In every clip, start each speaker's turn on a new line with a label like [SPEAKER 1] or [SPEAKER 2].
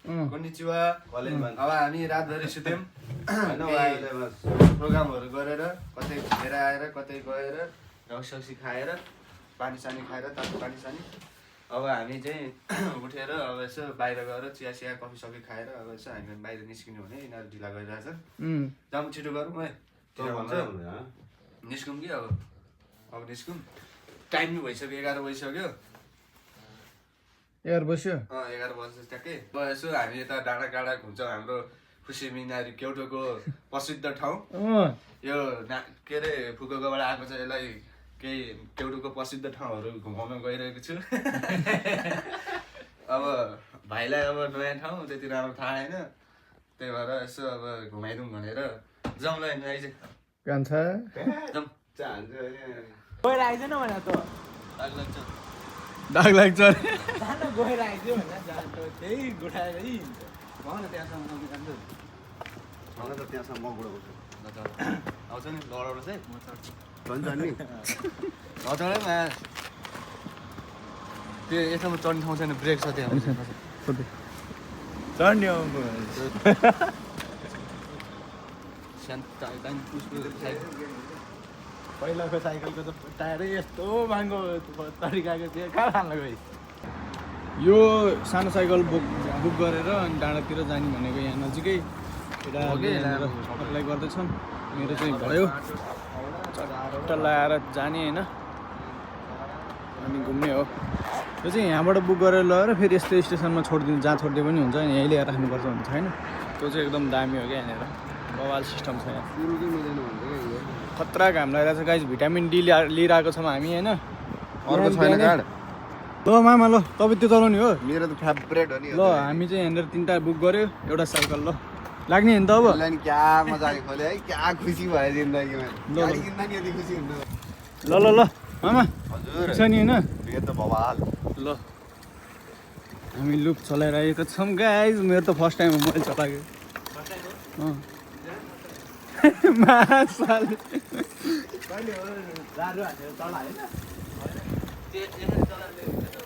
[SPEAKER 1] कन्निचिवा अब हामी रातभरि सुत्यौँ प्रोग्रामहरू गरेर कतै घुमेर आएर कतै गएर रक्सी खाएर पानी सानी खाएर तातो पानी सानी अब हामी चाहिँ उठेर अब यसो बाहिर गएर चिया सिया कफी सफी खाएर अब यसो हामी बाहिर निस्किनु भने यिनीहरू ढिला गरिरहेछ जाउँ छिटो गरौँ है निस्कौँ कि अब निस्कौँ टाइम नि भइसक्यो 11 बजिसक्यो
[SPEAKER 2] 11 बज्यो
[SPEAKER 1] 11 बज्छ ट्याक्कै यसो हामी यता डाँडा काँडा घुम्छौँ हाम्रो खुसी मिनारी केउटोको प्रसिद्ध ठाउँ यो के अरे फुकुकोबाट आएको छ यसलाई केही केउटोको प्रसिद्ध ठाउँहरू घुमाउन गइरहेको छु अब भाइलाई अब नयाँ ठाउँ त्यति राम्रो थाहा छैन त्यही भएर यसो अब घुमाइदिउँ भनेर जाउँ ल आइज
[SPEAKER 2] कान्छा
[SPEAKER 1] जाउँ
[SPEAKER 3] गएर आइज न भने त
[SPEAKER 2] दाग लाग्छ
[SPEAKER 3] गएर आइदियो भने त्यही गुठाएर
[SPEAKER 1] त्यहाँसम्म म बुढो आउँछ नि लडाउनु चाहिँ झन् नि नचढे त्यो यसमा चढ्ने ठाउँ छैन ब्रेक छ त्यहाँ
[SPEAKER 2] चढ्ने
[SPEAKER 3] पहिलाको साइकलको त टायरै यस्तो महँगो तरिकाको थियो कहाँ खान गयो
[SPEAKER 2] यो सानो साइकल बुक गरेर अनि डाँडातिर जाने भनेको यहाँ नजिकै अप्लाई गर्दैछन् मेरो चाहिँ भयो चट्ट लगाएर जाने होइन अनि घुम्ने हो त्यो चाहिँ यहाँबाट बुक गरेर लगेर फेरि यस्तो स्टेसनमा छोडिदिनु जहाँ छोडिदियो पनि हुन्छ अनि यहीँ ल्याएर राख्नुपर्छ हुन्छ होइन त्यो चाहिँ एकदम दामी हो क्या यहाँनिर बवाल सिस्टम छ यहाँ खतरा घाम लगाइरहेको छ गाइस भिटामिन डी लिइरहेको छौँ हामी होइन
[SPEAKER 1] अर्को छैन कार्ड
[SPEAKER 2] ल मामा ल तपाईँ त्यो चलाउने हो
[SPEAKER 1] मेरो त फेभरेट हो नि
[SPEAKER 2] ल हामी चाहिँ यहाँनिर 3टा बुक गऱ्यो एउटा साइकल ल लाग्ने नि त अब
[SPEAKER 1] क्या मजा खोले है क्या खुसी भयो जिन्दगीमा यति खुसी हुनु
[SPEAKER 2] ल ल ल मामा
[SPEAKER 1] हजुर
[SPEAKER 2] छ नि होइन
[SPEAKER 1] यो त बवाल
[SPEAKER 2] ल हामी लुप चलाइरहेको छौँ गाइस मेरो त फर्स्ट टाइम हो मैले चलाएको मासाले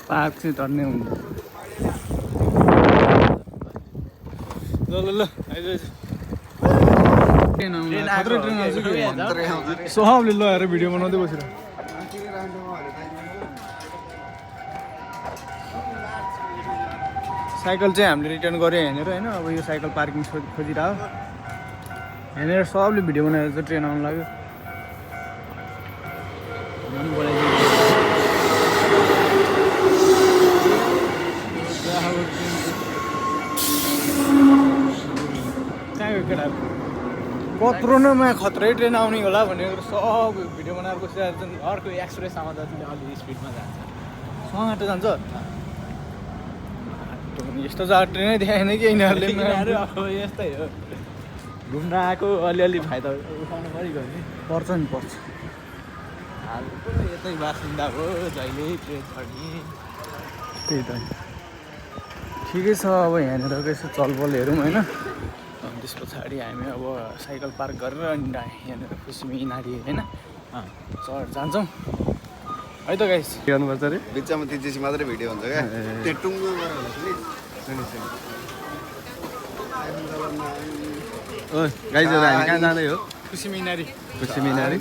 [SPEAKER 2] पार्क चाहिँ चढ्ने हुन्छ ल ल ल सोहावले लगाएर भिडियो बनाउँदै बसेर साइकल चाहिँ हामीले रिटर्न गऱ्यो यहाँनिर होइन अब यो साइकल पार्किङ खोजिरह्यो यहाँनिर सबले भिडियो बनाएर चाहिँ ट्रेन आउनु लाग्यो केटाहरू कत्रो नमा खत्रै ट्रेन आउने होला भनेर सब भिडियो बनाएर बसिरहेको छ
[SPEAKER 3] अर्को एक्सप्रेस आउँदा चाहिँ अलि स्पिडमा जान्छ
[SPEAKER 2] सँगै जान्छ यस्तो जग्गा ट्रेनै देखाएन कि यिनीहरूले
[SPEAKER 3] अब यस्तै हो घुम्न आएको अलिअलि फाइदा उठाउनु पऱ्यो नि
[SPEAKER 2] पर्छ नि पर्छ
[SPEAKER 3] हालको यतै बासिन्दा हो जहिले ट्रेन चढ्ने
[SPEAKER 2] त्यही त ठिकै छ अब यहाँनिर यसो चलबल हेरौँ होइन अनि त्यस पछाडि हामी अब साइकल पार्क गरेर अनि यहाँनिर खुसी मिनारी होइन चढ जान्छौँ है त गाइस
[SPEAKER 1] गर्नुपर्छ अरे बिचमा त्यति मात्रै भिडियो हुन्छ क्या त्यो टुङ्गो गाइजहरू हामी कहाँ जाँदै हो
[SPEAKER 2] खुसी मिनारी
[SPEAKER 1] खुसी मिनारी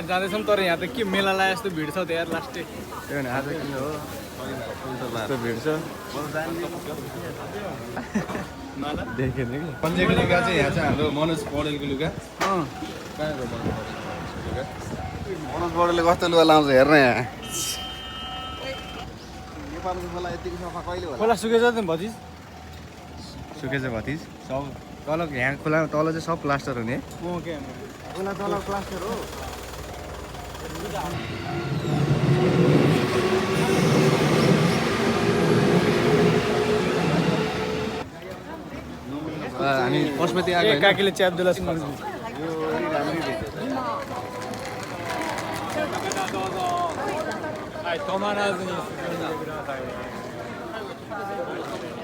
[SPEAKER 2] जाँदैछौँ तर यहाँ त के मेला लाए जस्तो भिड छ त्यहाँ लास्टै
[SPEAKER 1] त्यही भने आज किन हो यस्तो भिड छ देखेन कि पन्जेको लुगा चाहिँ यहाँ चाहिँ हाम्रो मनोज पौडेलको लुगा कहाँको मनोज पौडेलले कस्तो लुगा लाउँछ हेर्न यहाँ नेपालको खोला यतिको सफा कहिले होला
[SPEAKER 2] खोला सुकेछ त भतिज
[SPEAKER 1] सुकेछ भतिज सब तल यहाँ खोला तल चाहिँ सब प्लास्टर हुने
[SPEAKER 2] खोला तल प्लास्टर हो
[SPEAKER 1] हामी पशुपति आएको
[SPEAKER 2] काकीले च्याप दिला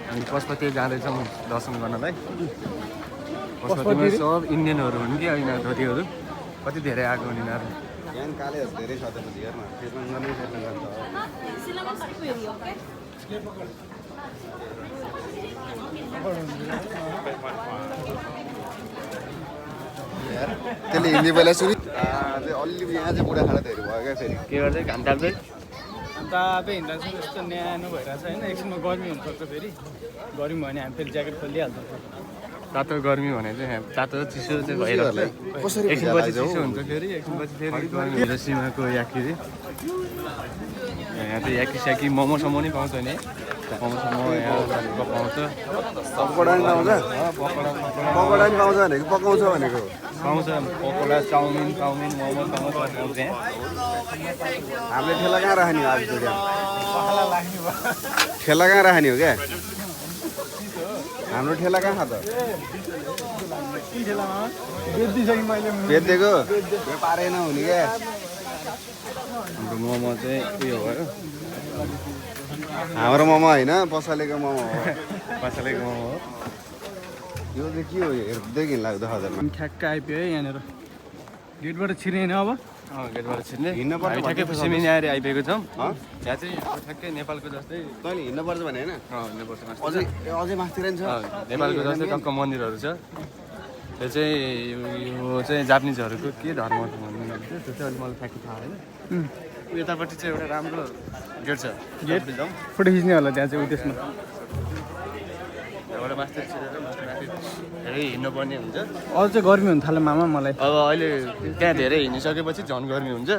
[SPEAKER 1] हामी पशुपति जाँदैछौँ दर्शन गर्नलाई पशुपतिमा सब इन्डियनहरू हुन् कि यिनीहरू धोतीहरू कति धेरै आएको हुन् यिनीहरू यहाँ कालेहरू धेरै छ त्यसपछि हेर्न त्यसमा गर्नै त्यसले हिन्दी पहिला सुनि अलि यहाँ चाहिँ बुढाखाडाहरू भयो क्या फेरि
[SPEAKER 3] के गर्दै घाम टाल्दै
[SPEAKER 2] अन्त आफै हिँड्दा चाहिँ यस्तो न्यानो भइरहेछ होइन एकछिनमा गर्मी हुनसक्छ फेरि गर्मी भयो भने हामी फेरि ज्याकेट खोलिहाल्छौँ
[SPEAKER 3] तातो गर्मी भने चाहिँ तातो चिसो चाहिँ भइरहेको
[SPEAKER 1] कसरी
[SPEAKER 3] एकछिनपछि चिसो हुन्छ फेरि एकछिनपछि फेरि गर्मी हुन्छ सीमाको याकिरी यहाँ चाहिँ याकी स्याकी मोमोसम्म नि पाउँछ नि मोमोसम्म यहाँ पाउँछ
[SPEAKER 1] पकौडा नि पाउँछ पकौडा नि पाउँछ भनेको पकाउँछ भनेको
[SPEAKER 3] पाउँछ पकौडा चाउमिन मोमो पाउँछ यहाँ
[SPEAKER 1] हामीले ठेला कहाँ राख्ने हो आज ठेला कहाँ राख्ने हो क्या हाम्रो ठेला कहाँ त बेचिदिएको व्यापारै नहुने क्या
[SPEAKER 3] हाम्रो मोमो चाहिँ उयो भयो
[SPEAKER 1] हाम्रो मोमो होइन पसलेको मोमो हो
[SPEAKER 3] पसलेको मोमो हो
[SPEAKER 1] यो चाहिँ के हो हेर्दै घिन लाग्दो हजारमा
[SPEAKER 2] ठ्याक्क आइपुग्यो है यहाँनिर गेटबाट छिर्ने अब
[SPEAKER 3] गेटबाट छिर्ने
[SPEAKER 1] हिँड्न पर्छ
[SPEAKER 3] हामी ठ्याक्कै सिमिनी आएर आइपुगेको छौँ यहाँ चाहिँ ठ्याक्कै नेपालको जस्तै
[SPEAKER 1] तैँले हिँड्नुपर्छ भने होइन
[SPEAKER 3] हिँड्नुपर्छ
[SPEAKER 1] अझै माथितिर नि छ
[SPEAKER 3] नेपालको जस्तै टक्क मन्दिरहरू छ त्यो चाहिँ यो चाहिँ जापानिजहरूको के धर्म भन्नुहुन्छ त्यो चाहिँ अलिक मलाई ठ्याक्कै थाहा होइन यतापट्टि चाहिँ एउटा राम्रो गेट छ
[SPEAKER 2] गेट फोटो खिच्ने होला त्यहाँ चाहिँ त्यसमा
[SPEAKER 3] एउटा माथि छिरेर माथि धेरै हिँड्नुपर्ने हुन्छ
[SPEAKER 2] अझ चाहिँ गर्मी हुन थाल्यो मामा मलाई
[SPEAKER 3] अब अहिले त्यहाँ धेरै हिँडिसकेपछि झन् गर्मी हुन्छ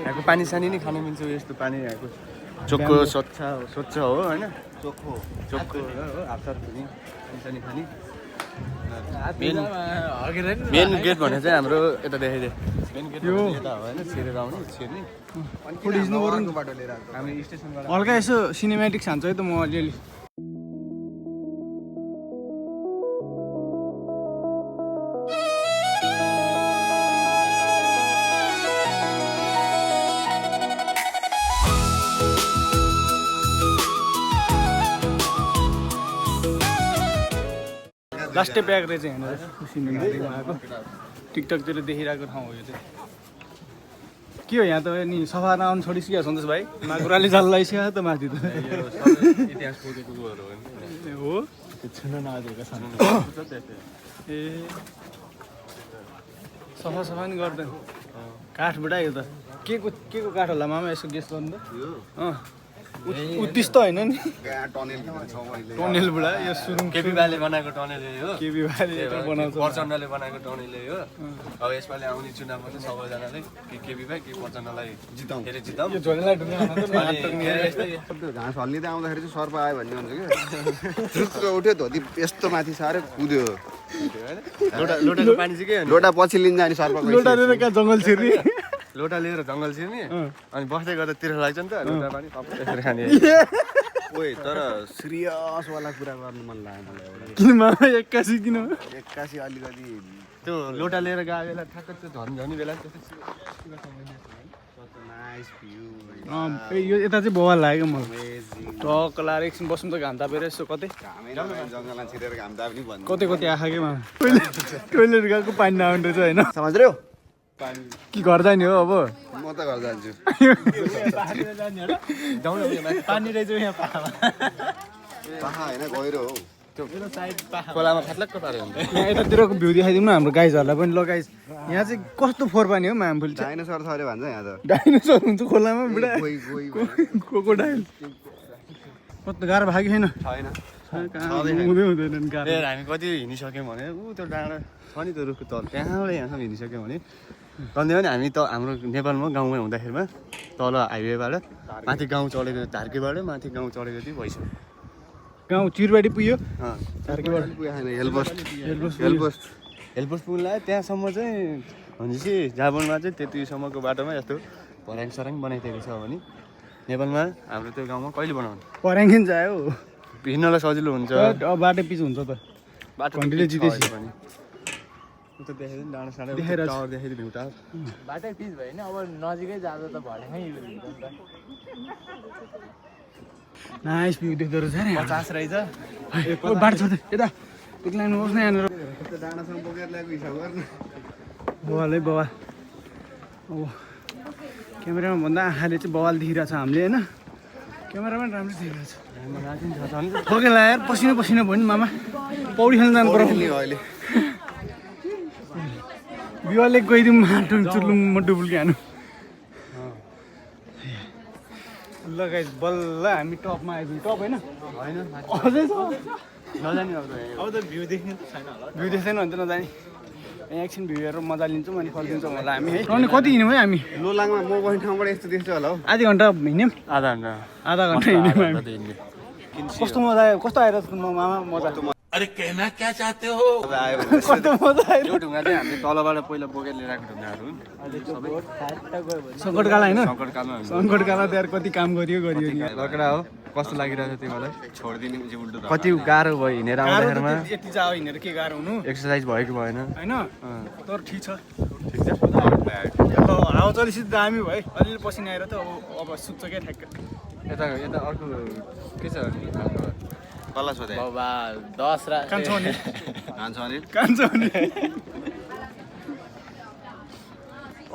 [SPEAKER 3] यहाँको पानी सानी नै खानु मिल्छ यस्तो पानी यहाँको चोखो स्वच्छ हो होइन चोखो हो हातसात धुने पानी सानी खाने मेन गेट भने चाहिँ हाम्रो यता देखाइदिए मेन गेट यता हो होइन छिरेर आउने छिर्ने
[SPEAKER 2] फोटो खिच्नु पर्यो
[SPEAKER 1] बाटो लिएर
[SPEAKER 3] हामी स्टेसनबाट
[SPEAKER 2] हल्का यसो सिनेमेटिक छान्छ है त म अलिअलि लास्टै प्याक रहेछ यहाँनिर सिनेमाटिकमा आएको टिकटकतिर देखिरहेको ठाउँ हो यो चाहिँ के हो यहाँ त नि सफा नआउनु छोडिसक्यो सन्तोष भाइ माकुराले जाल लगाइसक्यो त माथि त
[SPEAKER 3] इतिहास बोकेको कुरोहरू
[SPEAKER 2] हो
[SPEAKER 3] छुन नदिएको छ
[SPEAKER 2] ए सफा नि गर्दैन काठ बुढायो त के को काठ होला मामा यसो गेस गर्नु त उत्तिस त होइन नि टनेल बुढा यो सुरुङ
[SPEAKER 3] केपी बाले बनाएको टनेल हो
[SPEAKER 2] केपी बाले बनाउँछ
[SPEAKER 3] प्रचण्डले बनाएको टनेल हो अब यसपालि आउने चुनावमा चाहिँ सबैजनाले केपी भाइ के प्रचण्डलाई
[SPEAKER 1] जिताउँ
[SPEAKER 3] फेरि जिताउँ
[SPEAKER 2] यो झोलेलाई
[SPEAKER 1] घाँस हल्लिँदै आउँदाखेरि चाहिँ सर्प आयो भन्ने हुन्छ क्या चुक्क उठ्यो धोती यस्तो माथि साह्रै कुद्यो
[SPEAKER 3] लोटाको पानी चाहिँ के हो
[SPEAKER 1] लोटा पछि लिन्छ अनि सर्प
[SPEAKER 2] लोटा लिएर कहाँ जङ्गल छिर्ने
[SPEAKER 3] लोटा लिएर जङ्गल छिर्ने अनि बस्दै गर्दा तिर्खा लाग्छ नि त लोटा पानी त्यसरी खाने
[SPEAKER 1] ओए तर सिरियसवाला कुरा गर्नु मन लाग्यो मलाई एउटा
[SPEAKER 2] किन मामा एक्कासी किन
[SPEAKER 1] एक्कासी अलिकति
[SPEAKER 3] त्यो लोटा लिएर गएको बेला ठ्याक्क त्यो झन् बेला
[SPEAKER 1] नाइस भ्यू
[SPEAKER 2] यो यता चाहिँ बवाल लाग्यो मलाई टक्क लाएर एकछिन बस्नु त घाम तापेर यसो कतै
[SPEAKER 1] जङ्गलमा छिरेर घाम ताप नि भन्नु
[SPEAKER 2] कतै आँखा कि मामा टोइलेट गएको पानी नआउनु रहेछ होइन
[SPEAKER 1] समझ रह्यो
[SPEAKER 2] कि घर जाने हो अब
[SPEAKER 1] म त घर जान्छु
[SPEAKER 3] पानी रहेछ यहाँ
[SPEAKER 1] पाखा होइन गहिरो हो
[SPEAKER 3] खोलामा फाट्लक्क पाऱ्यो भने
[SPEAKER 2] यहाँ यतातिरको भ्यू देखाइदिउँ न हाम्रो गाइजहरूलाई पनि ल गाइज यहाँ चाहिँ कस्तो फोहोर पानी हो मामफुल चाहिँ
[SPEAKER 1] डाइनोसर छ अरे भन्छ यहाँ त
[SPEAKER 2] डाइनोसर हुन्छ खोलामा बुढा
[SPEAKER 1] गई
[SPEAKER 2] क्रोकोडाइल कस्तो गाह्रो भएको छैन
[SPEAKER 1] छैन
[SPEAKER 2] हुँदै हुँदैन गाह्रो
[SPEAKER 3] हामी कति हिँडिसक्यौँ भने ऊ त्यो डाँडा छ नि त्यो रुखको तल त्यहाँबाट यहाँसम्म हिँडिसक्यौँ भने तन्दै पनि हामी त हाम्रो नेपालमा गाउँमा हुँदाखेरिमा तल हाइवेबाट माथि गाउँ चढेको धार्केबाट माथि गाउँ चढेको चाहिँ भइसक्यो
[SPEAKER 2] गाउँ चिरबारी पुग्यो
[SPEAKER 1] धार्केबाट पुगेको छैन
[SPEAKER 3] हेलपोस्ट पुग्नुलाई त्यहाँसम्म चाहिँ भनेपछि जापानमा चाहिँ त्यतिसम्मको बाटोमा यस्तो भर्याङ सराङ बनाइदिएको छ भने नेपालमा हाम्रो त्यो गाउँमा कहिले बनाउने
[SPEAKER 2] पर्याङखिन जायो
[SPEAKER 3] हिँड्नलाई सजिलो हुन्छ
[SPEAKER 2] अब बाटो पिच हुन्छ त
[SPEAKER 3] बाटो
[SPEAKER 2] घन्टीले जितेपछि
[SPEAKER 3] भने उता देखाइदियो नि डाँडा साँडा
[SPEAKER 2] देखाइरहेछ।
[SPEAKER 3] टावर देखाइदियो भ्यू टावर
[SPEAKER 4] बाटै पिच भयो नि अब नजिकै जाँदा त भर्याङै हुन्छ नि त
[SPEAKER 2] नाइस भ्यू देख्दो रहेछ नि
[SPEAKER 3] 50 रहेछ
[SPEAKER 2] बाटो छोड्दै यता एक्लाइनु होस् न यहाँनिर
[SPEAKER 1] डाँडासँग बोकेर ल्याएको हिसाब गर्नु
[SPEAKER 2] बवाल है बवाल अब क्यामेरामा भन्दा आँखाले चाहिँ बवाल देखिरहेको छ हामीले होइन क्यामेरामा राम्रो देखिरहेको छ थकेला यार पसिना पसिना भयो नि मामा पौडी खेल्न जानु पर्यो
[SPEAKER 1] अहिले
[SPEAKER 2] बिवाले गइदिउँ माटो चुर्लुङ म डुबुल्की हानु ल गाइस बल्ल हामी टपमा आइदिउँ टप होइन अझै छ
[SPEAKER 3] नजाने
[SPEAKER 2] अब त भ्यू देख्ने त छैन होला भ्यू देख्दैन भने त नजाने यहाँ एकछिन भ्यू हेरेर मजा लिन्छौँ अनि फर्किन्छौँ होला हामी है अनि कति हिँड्यौँ है हामी
[SPEAKER 1] लोलाङमा म बस्ने ठाउँबाट यस्तो देख्छ होला हौ
[SPEAKER 2] आधी घन्टा हिँड्यौँ
[SPEAKER 3] आधा
[SPEAKER 2] घन्टा हिँड्यौँ हामी कस्तो मजा आयो कस्तो आइरहेको छ मामा मजा
[SPEAKER 3] अरे कहना क्या चाहते हो
[SPEAKER 2] कस्तो मजा आयो
[SPEAKER 3] यो ढुङ्गा चाहिँ हामीले तलबाट पहिला बोकेर लिएर आएको ढुङ्गाहरू हुन्
[SPEAKER 2] सङ्कटकाल होइन
[SPEAKER 3] सङ्कटकालमा
[SPEAKER 2] सङ्कटकाल त यार कति काम गरियो नि
[SPEAKER 3] लकडा हो कस्तो लागिरहेको छ तिमीलाई
[SPEAKER 1] छोडिदिने पछि उल्टो
[SPEAKER 3] कति गाह्रो भयो हिँडेर आउँदाखेरिमा
[SPEAKER 2] यति जाओ हिँडेर के गाह्रो हुनु
[SPEAKER 3] एक्सर्साइज भयो कि भएन
[SPEAKER 2] होइन तर ठिक छ
[SPEAKER 3] ठिक छ
[SPEAKER 2] हावा चलिसित दामी भयो अलिअलि पसिना आएर त अब सुत्छ क्या ठ्याक्क
[SPEAKER 3] यता अर्को के छ
[SPEAKER 1] कसलाई सोधे
[SPEAKER 4] बाबा 10
[SPEAKER 2] कान्छो अनि
[SPEAKER 1] कान्छ भने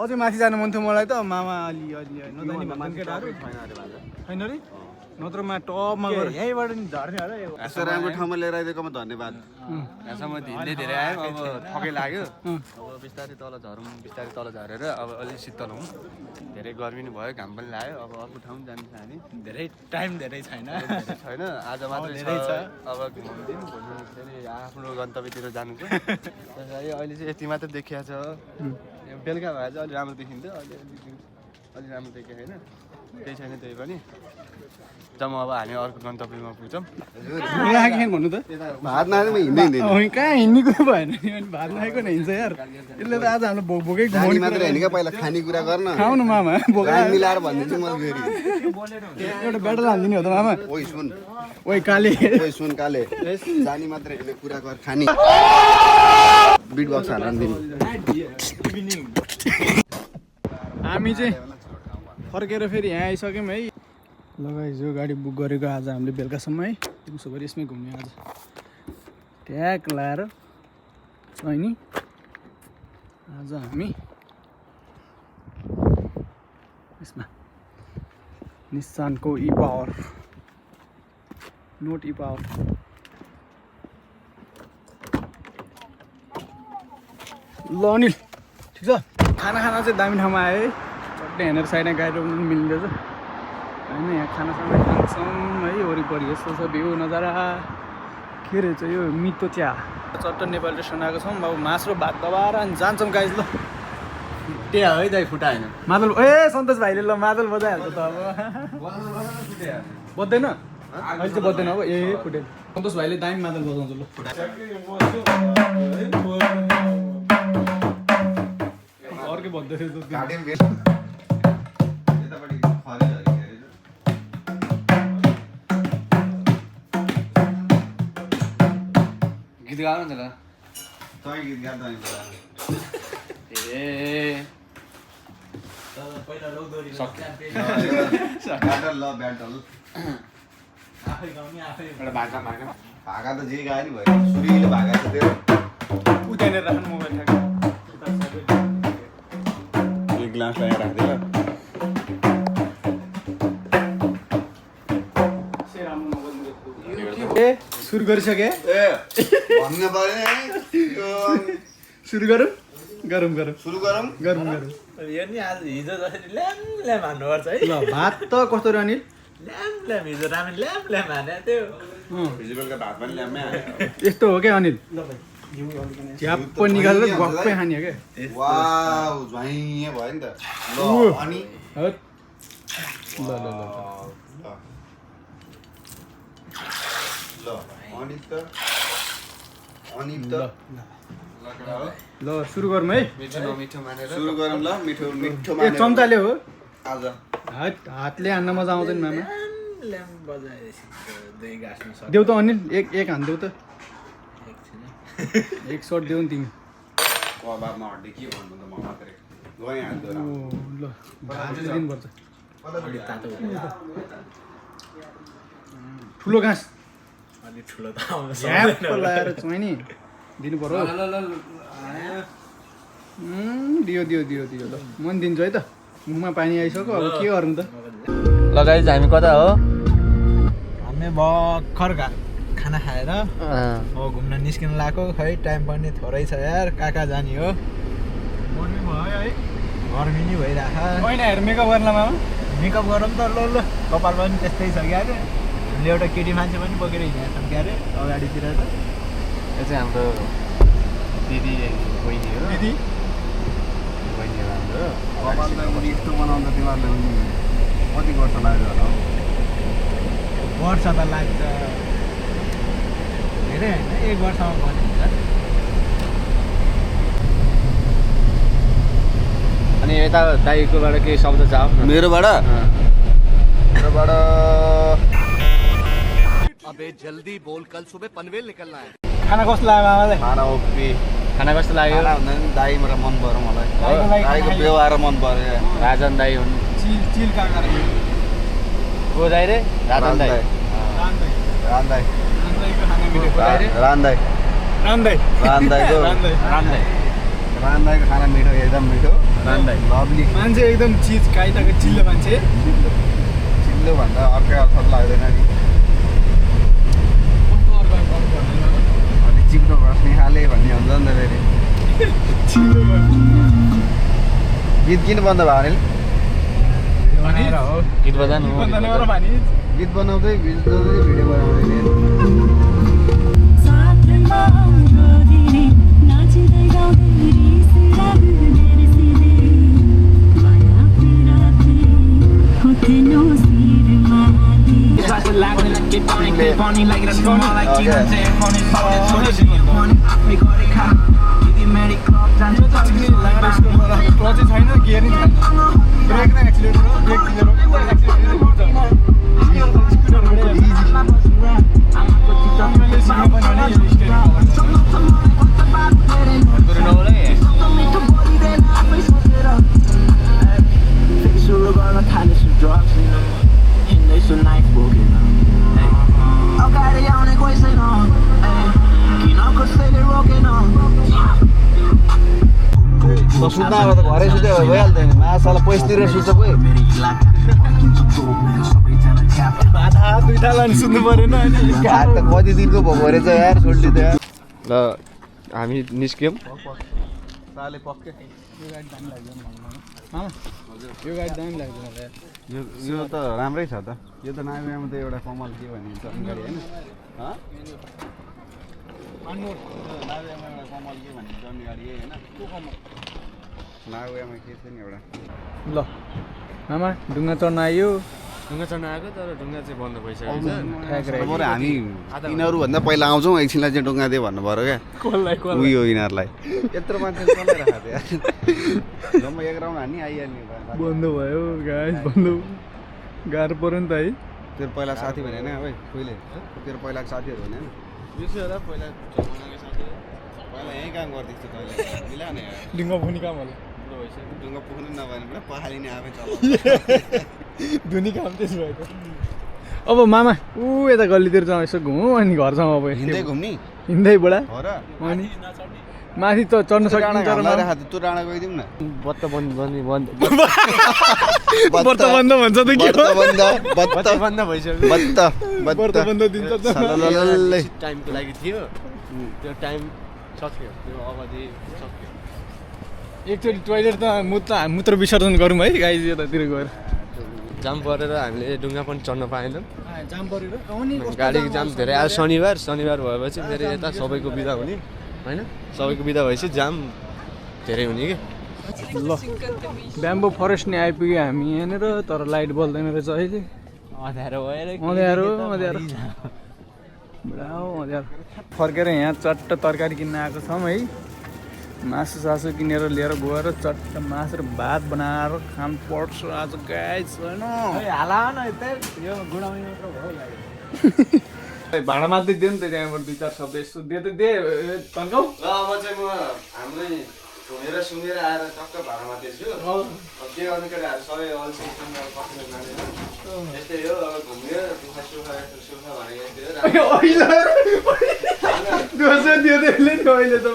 [SPEAKER 2] अझै माथि जानु मन थियो मलाई त मामा अलि नजाने भन्छन् केटाहरू छैन रे नत्रमा टपमा गएर
[SPEAKER 4] यहीँबाट नि झर्ने होला यो
[SPEAKER 1] यस्तो राम्रो ठाउँमा लिएर आइदिएकोमा धन्यवाद
[SPEAKER 3] यहाँसम्म हिँड्दै धेरै आयो अब थकै लाग्यो अब बिस्तारै तल झरेर अब अलिक शीतल हौँ धेरै गर्मी नि भयो घाम पनि लाग्यो अब अर्को ठाउँ जानु छ हामी
[SPEAKER 4] धेरै टाइम धेरै छैन
[SPEAKER 3] छैन आज मात्रै
[SPEAKER 4] धेरै छ।
[SPEAKER 3] अब घुम्दिन भोलि फेरि आफ्नो गन्तव्यतिर जानु छ त्यसरी अहिले चाहिँ यति मात्र देखिया छ बेलुका भए चाहिँ अलिक राम्रो देखिन्थ्यो अहिले अलिक राम्रो देखियो होइन त्यही छैन त्यही पनि जब अब हामी अर्को गन्तव्यमा पुग्छौँ
[SPEAKER 2] लाग्यो भन्नु त
[SPEAKER 1] भात नखाने म हिँड्दै
[SPEAKER 2] कहाँ हिँड्ने कुरा भएन नि अनि भात नखाएको न हिँड्छ यार यसले त आज हाम्रो भोकै
[SPEAKER 1] खाने मात्रै होइन क्या पहिला खानेकुरा गर्न
[SPEAKER 2] खाउँ न मामा भोक
[SPEAKER 1] गाडी मिलाएर भनिदिन्छु म फेरि
[SPEAKER 2] एउटा ब्याटल हालिदिने हो त मामा
[SPEAKER 1] ओइ सुन
[SPEAKER 2] ओइ काले
[SPEAKER 1] ओइ सुन काले जानी मात्रै होइन कुरा गर खाने बिट बक्स हालेर दिनु
[SPEAKER 2] हामी चाहिँ फर्केर फेरि यहाँ आइसक्यौँ है लगाइज यो गाडी बुक गरेको आज हामीले बेलुकासम्म है दिउँसो गरी यसमै घुम्ने आज ट्याग लाएर छ नि आज हामी यसमा निस्सानको ई पावर नोट ई पावर ल अनिल ठिक छ खाना चाहिँ दामी ठाउँमा आयो है चट्टै हेरेर साइडमा गाडी रोक्नु पनि मिल्दैछ होइन यहाँ खानासाना खान्छौँ है वरिपरि यस्तो छ भ्यू नजारा के रहेछ यो मितो चिया चट्ट नेपाली रेस्टुरेन्ट आएको छौँ अब मास र भात दबाएर अनि जान्छौँ गाइज ल
[SPEAKER 3] त्यहाँ है दाइ फुटा होइन
[SPEAKER 2] मादल ए सन्तोष भाइले ल मादल बजाइहाल्छ त अब बज्दैन अहिले चाहिँ बज्दैन अब ए फुटेल सन्तोष भाइले दामी मादल बजाउँछ ल अर्कै बज्दै थियो
[SPEAKER 3] गीत गाउनु नि त
[SPEAKER 1] गीत गाउँदा
[SPEAKER 3] ए
[SPEAKER 1] ब्याटल ल ब्याटल
[SPEAKER 3] एउटा भाका
[SPEAKER 1] भाका त जे गायो नि भयो सुरीले भाका छ त्यो
[SPEAKER 2] उतानेर राख्नु मोबाइल ठ्याक्क
[SPEAKER 1] एक ग्लास लगाएर राखिदिएर
[SPEAKER 2] ए सुरु गरिसके
[SPEAKER 1] ए भन्नु पर्यो
[SPEAKER 2] सुरु गरौँ गरौँ
[SPEAKER 1] सुरु गरौँ
[SPEAKER 4] यो नि आज हिजो जसरी ल्याम ल्याम हान्नुपर्छ है
[SPEAKER 2] ल भात त कस्तो रह्यो अनिल
[SPEAKER 4] ल्याम ल्याम हिजो रामेन ल्याम ल्याम हाने त्यो
[SPEAKER 1] हिजो बेलुका भात पनि ल्याम्मै हाल्यो
[SPEAKER 2] यस्तो हो क्या अनिल झ्याप्प निकालेर गप्पै खाने हो क्या
[SPEAKER 1] वाउ झ्वाइँ भयो नि त ल अनि
[SPEAKER 2] हट। ल
[SPEAKER 1] ल अनि त
[SPEAKER 2] ल सुरु गरौँ है
[SPEAKER 3] मिठो नमिठो मानेर
[SPEAKER 1] सुरु गरौँ ल मिठो मिठो
[SPEAKER 2] ए
[SPEAKER 1] मानेर
[SPEAKER 2] चम्चाले हो
[SPEAKER 1] आज
[SPEAKER 2] हातले हान्न मजा आउँदैन मामा
[SPEAKER 4] ल्याम ल्याम बजाएपछि दुई गाँस्न सक्छ
[SPEAKER 2] देऊ त अनिल एक हान्देऊ त एक सर्ट देऊ नि तिमी
[SPEAKER 1] कबाबमा हड्डी के भन्नु त म मात्रै गएँ हाल्दो
[SPEAKER 2] ओ ल भात चाहिँ दिनुपर्छ
[SPEAKER 4] अलि तातो
[SPEAKER 2] ठुलो घाँस
[SPEAKER 4] अलि ठुलो त आउनु
[SPEAKER 2] झ्याप्प लगाएर चाहिँ नि दिनु पर्यो दियो ल म नि दिन्छु है त मुखमा पानी आइसक्यो अब के गरौँ त
[SPEAKER 3] लगाइ हामी कता हो
[SPEAKER 5] हामी भर्खर खाना खाएर अब घुम्न निस्किन लाग्यो खै टाइम पनि थोरै छ यार कहाँ कहाँ जाने हो
[SPEAKER 2] गर्मी भयो है
[SPEAKER 5] गर्मी नै भइरहेको
[SPEAKER 2] महिनाहरू मेकअप गर्ला मामा
[SPEAKER 5] मेकअप गरौँ त ल कपाल पनि त्यस्तै छ क्या अरे हामीले एउटा केटी मान्छे पनि बोकेर हिँडेका छौँ क्या अरे अगाडितिर त
[SPEAKER 3] यो चाहिँ हाम्रो दिदी बहिनी हो
[SPEAKER 2] दिदी
[SPEAKER 3] बहिनी हो हाम्रो
[SPEAKER 1] कपाललाई उनी यस्तो बनाउँदा तिमीहरूले कति वर्ष लाग्यो होला
[SPEAKER 5] वर्ष त लाग्छ धेरै होइन 1 वर्षमा बनिन्छ
[SPEAKER 3] अनि यता दाइकोबाट केही शब्द छ
[SPEAKER 1] मेरोबाट
[SPEAKER 3] अबे जल्दी बोल कल सुबह पनवेल निकलना है
[SPEAKER 2] खाना कस्तो लाग्यो मामालाई
[SPEAKER 1] खाना ओपी
[SPEAKER 3] खाना कस्तो लाग्यो
[SPEAKER 1] खाना भन्दा पनि दाई मेरो मन पऱ्यो मलाई
[SPEAKER 2] दाइको लागि
[SPEAKER 1] दाईको
[SPEAKER 2] खाना
[SPEAKER 1] व्यवहार मन पऱ्यो
[SPEAKER 3] राजन दाई हुन्
[SPEAKER 2] चिल कहाँ गरेको
[SPEAKER 3] को दाइ रे राजन दाई
[SPEAKER 1] रान दाई
[SPEAKER 2] रान्दाइको खाना मिठो
[SPEAKER 1] रान दाई
[SPEAKER 2] रान्दाइ
[SPEAKER 1] रान दाईको रान दाईको खाना मिठो एकदम मिठो
[SPEAKER 3] रान दाई
[SPEAKER 1] लभली
[SPEAKER 2] मान्छे एकदम चिज काइटाको चिल्लो मान्छे
[SPEAKER 1] चिल्लो भन्दा अर्कै अर्थ लाग्दैन नि अलि चिप्लो बस्ने खाले भन्ने हुन्छ नि त फेरि गीत किन बन्द भयो भने
[SPEAKER 3] गीत बजाउनु
[SPEAKER 1] गीत बनाउँदै भिडियो बनाउँदै
[SPEAKER 2] क्लच छैन गियर नि छैन ब्रेक र एक्सिलेटर हो ब्रेक दिएर
[SPEAKER 1] सुत्न अब त घरै सुत्यो भइहाल्दैन मासाला पैसतिर सुत्छ कोही
[SPEAKER 2] बाधा दुईटा लाने सुन्नु परेन अनि
[SPEAKER 1] हात त कति दिनको भएको रहेछ यार छोड्ली त यार
[SPEAKER 3] ल हामी निस्क्यौँ
[SPEAKER 1] साले पक्कै
[SPEAKER 2] यो गाडी दामी लाग्यो मामा यो गाडी दामी लाग्यो मलाई
[SPEAKER 1] यो त राम्रै छ त यो त नागुयामा त एउटा कमल के भनिन्छ गाडी होइन नागुयामा एउटा कमल के भनिन्छ अन्य गाडी होइन नागुयामा के छ नि एउटा
[SPEAKER 2] ल मामा ढुङ्गा चढ्न आयो
[SPEAKER 3] ढुङ्गा चढ्न आएको तर ढुङ्गा चाहिँ बन्द भइसकेको छ
[SPEAKER 1] बरु हामी यिनीहरूभन्दा पहिला आउँछौँ एकछिनलाई चाहिँ ढुङ्गा दियो भन्नु पऱ्यो क्या उयो यिनीहरूलाई यत्रो मान्छे चलाइरहेको थियो जम्मा 1 राउन्ड हान्ने आइहाल्ने
[SPEAKER 2] बन्द भयो गाइस बन्द गाह्रो पऱ्यो नि त है
[SPEAKER 1] तेरो पहिला साथी भने होइन भाइ पहिले तेरो पहिलाको साथीहरू भने होइन
[SPEAKER 3] यो चाहिँ होला पहिला
[SPEAKER 1] पहिला यहीँ काम गर्दैछु तैँले मिला न यार
[SPEAKER 2] ढुङ्गा पुग्ने काम होला
[SPEAKER 1] ढुङ्गा पुग्नु नभए पनि पहाडी आफै चल
[SPEAKER 2] धुनी काम त्यसो भएको अब मामा ऊ यता गल्लीतिर जाउँ यसो घुमौँ अनि घर जाउँ अब
[SPEAKER 1] हिँड्दै घुम्ने
[SPEAKER 2] हिँड्दै बुढा
[SPEAKER 1] हो र
[SPEAKER 2] अनि माथि त चढ्न सकिन्छ तर
[SPEAKER 1] तँ डाँडा गइदिउँ न
[SPEAKER 3] बत्त बन्द बन्द
[SPEAKER 2] व्रत बन्द भन्छ त के हो
[SPEAKER 3] बत्त बन्द भइसक्यो
[SPEAKER 2] व्रत बन्द दिन्छ त
[SPEAKER 3] टाइमको लागि थियो त्यो टाइम सक्यो त्यो अवधि सक्यो
[SPEAKER 2] एकचोटि टोइलेट त मूत्र विसर्जन गरौँ है गाई यतातिर गएर
[SPEAKER 3] जाम परेर हामीले ढुङ्गा पनि चढ्न पाएनौँ
[SPEAKER 2] जाम परेर
[SPEAKER 3] गाडीको जाम धेरै आज शनिबार भएपछि फेरि यता सबैको बिदा हुने होइन सबैको बिदा भएपछि जाम धेरै हुने कि
[SPEAKER 2] ल ब्याम्बो फरेस्ट नै आइपुग्यो हामी यहाँनिर तर लाइट बल्दैन रहेछ अहिले
[SPEAKER 4] अँध्यारो भएर
[SPEAKER 2] अँध्यारो फर्केर यहाँ चट्ट तरकारी किन्न आएको छौँ है मासु सासु किनेर लिएर गएर चट्ट मासु र भात बनाएर खानु पर्छ आज गाई छैन भाँडा मात्रै दियो नि त त्यहाँबाट 2-4 शब्द यसो दे तन्काउ
[SPEAKER 1] ल अब चाहिँ म हाम्रै घुमेर सुँगेर आएर टक्क भाडामा दिन्छु के गर्नु केटाहरू सबै अल्छी यस्तै हो अब घुम्यो दुःख सुख भनेको यस्तै हो
[SPEAKER 2] अहिले त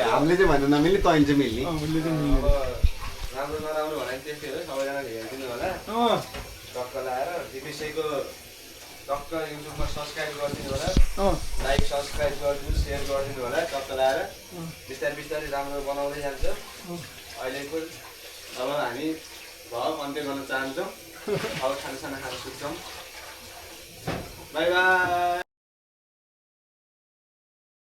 [SPEAKER 1] हामीले चाहिँ भन्नु नमिल्ने तैँले चाहिँ मिल्ने
[SPEAKER 2] हामीले चाहिँ
[SPEAKER 1] राम्रो नराम्रो भने त्यस्तै हो सबैजनाले हेरिदिनु होला टक्क लाएर दिपेशको टक्क युट्युबमा सब्सक्राइब गरिदिनु होला,
[SPEAKER 2] अँ
[SPEAKER 1] लाइक सब्सक्राइब गरिदिनु, सेयर गरिदिनु होला। टक्क लाएर बिस्तारै बिस्तारै राम्रो बनाउँदै जान्छ। अहिलेको अब हामी भ्लग अन्त्य गर्न चाहन्छौँ। अब खानासाना खान सुत्छौँ। By by.